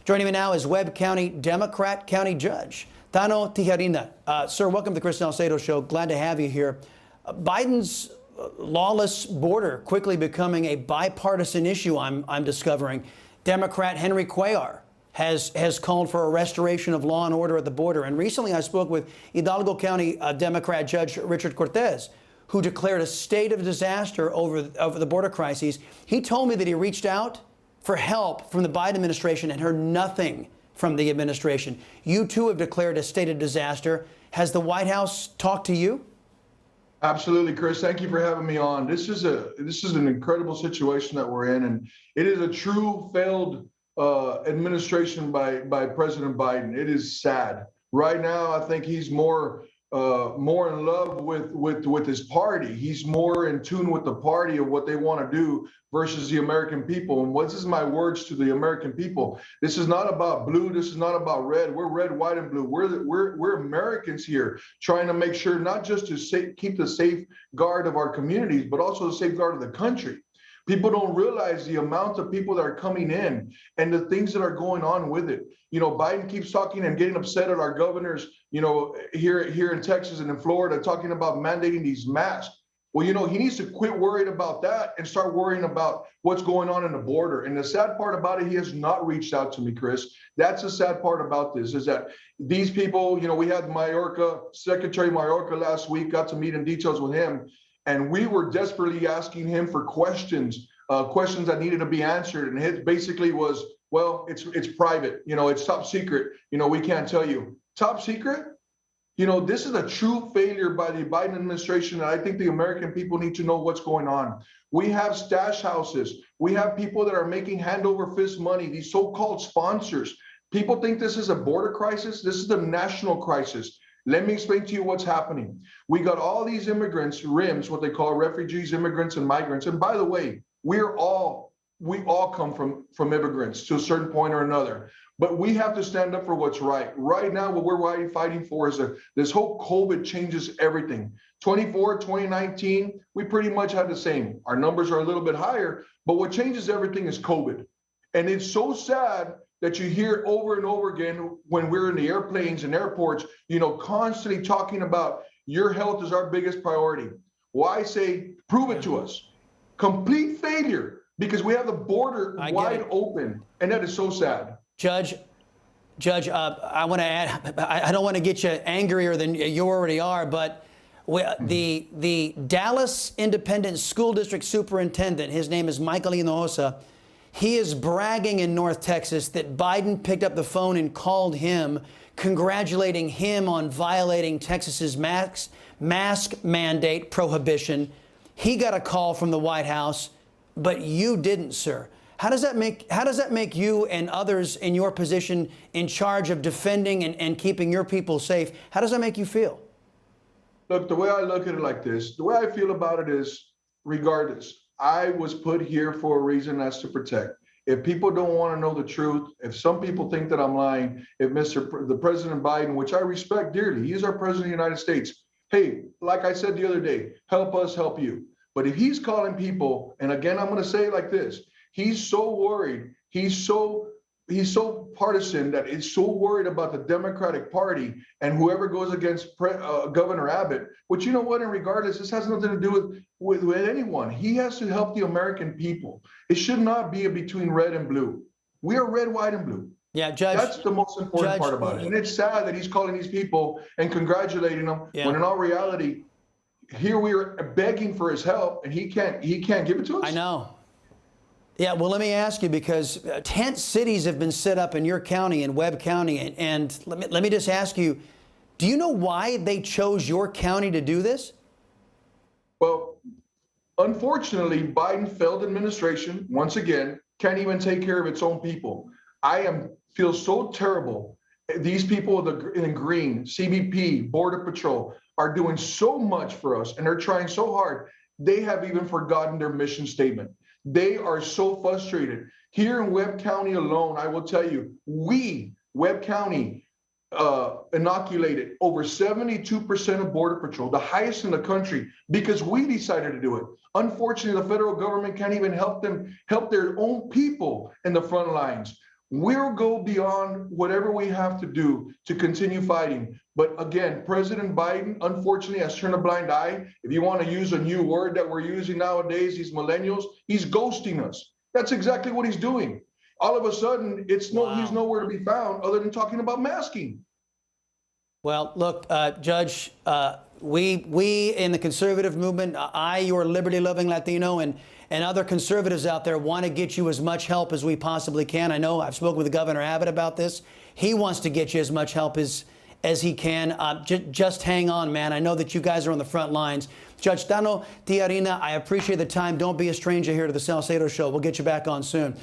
Joining me now is Webb County Democrat County Judge Tano Tijerina. Sir, welcome to the Chris Salcedo Show. Glad to have you here. Biden's lawless border quickly becoming a bipartisan issue, I'm discovering. Democrat Henry Cuellar has called for a restoration of law and order at the border. And recently I spoke with Hidalgo County Democrat Judge Richard Cortez, who declared a state of disaster over the border crises. He told me that he reached out for help from the Biden administration and heard nothing from the administration. You too have declared a state of disaster. Has the White House talked to you? Absolutely, Chris. Thank you for having me on. This is an incredible situation that we're in, and it is a true failed administration by President Biden. It is sad. Right now, I think he's more in love with his party. He's more in tune with the party of what they want to do versus the American people. And this is my words to the American people. This is not about blue. This is not about red. We're red, white, and blue. We're Americans here trying to make sure not just to keep the safeguard of our communities, but also the safeguard of the country. People don't realize the amount of people that are coming in and the things that are going on with it. You know, Biden keeps talking and getting upset at our governors, you know, here in Texas and in Florida, talking about mandating these masks. Well, you know, he needs to quit worrying about that and start worrying about what's going on in the border. And the sad part about it, he has not reached out to me, Chris. That's the sad part about this, is that these people, you know, we had Secretary Mayorkas last week, got to meet in details with him. And we were desperately asking him for questions that needed to be answered. And his basically was, well, it's private, you know, it's top secret, you know, we can't tell you. Top secret? You know, this is a true failure by the Biden administration, and I think the American people need to know what's going on. We have stash houses. We have people that are making hand over fist money, these so-called sponsors. People think this is a border crisis. This is a national crisis. Let me explain to you what's happening. We got all these immigrants, RIMs, what they call refugees, immigrants, and migrants. And by the way, we all come from immigrants to a certain point or another. But we have to stand up for what's right. Right now, what we're fighting for is this whole COVID changes everything. 2019, we pretty much had the same. Our numbers are a little bit higher, but what changes everything is COVID. And it's so sad that you hear over and over again when we're in the airplanes and airports, you know, constantly talking about your health is our biggest priority. Well, I say, prove it to us. Complete failure, because we have the border wide open, and that is so sad. Judge, I want to add, I don't want to get you angrier than you already are, but the Dallas Independent School District Superintendent, his name is Michael Hinojosa, he is bragging in North Texas that Biden picked up the phone and called him, congratulating him on violating Texas's mask mandate prohibition. He got a call from the White House, but you didn't, sir. How does that make you and others in your position in charge of defending and keeping your people safe? How does that make you feel? Look, the way I look at it like this, the way I feel about it is, regardless, I was put here for a reason, that's to protect. If people don't want to know the truth, if some people think that I'm lying, if the President Biden, which I respect dearly, he's our President of the United States. Hey, like I said the other day, help us, help you. But if he's calling people, and again, I'm going to say it like this, he's so worried, he's so partisan that he's so worried about the Democratic Party and whoever goes against Governor Abbott, which, you know what, and regardless, this has nothing to do with anyone. He has to help the American people. It should not be between red and blue. We are red, white, and blue. Yeah, Judge. That's the most important part about it. And it's sad that he's calling these people and congratulating them, when in all reality, here we are begging for his help and he can't give it to us. I know. Yeah, well, let me ask you, because tent cities have been set up in your county, in Webb County, and let me just ask you, do you know why they chose your county to do this? Well, unfortunately, Biden failed administration, once again, can't even take care of its own people. I feel so terrible. These people in green, CBP, Border Patrol, are doing so much for us, and they're trying so hard. They have even forgotten their mission statement. They are so frustrated. Here in Webb County alone, I will tell you, Webb County, inoculated over 72% of Border Patrol, the highest in the country, because we decided to do it. Unfortunately, the federal government can't even help their own people in the front lines. We'll go beyond whatever we have to do to continue fighting. But again, President Biden, unfortunately, has turned a blind eye. If you want to use a new word that we're using nowadays, these millennials, he's ghosting us. That's exactly what he's doing. All of a sudden, he's nowhere to be found other than talking about masking. Well, look, Judge, we in the conservative movement, your liberty-loving Latino, and other conservatives out there want to get you as much help as we possibly can. I know I've spoken with Governor Abbott about this. He wants to get you as much help as he can. Just hang on, man. I know that you guys are on the front lines. Judge Tano Tiarina, I appreciate the time. Don't be a stranger here to the Salcedo Show. We'll get you back on soon.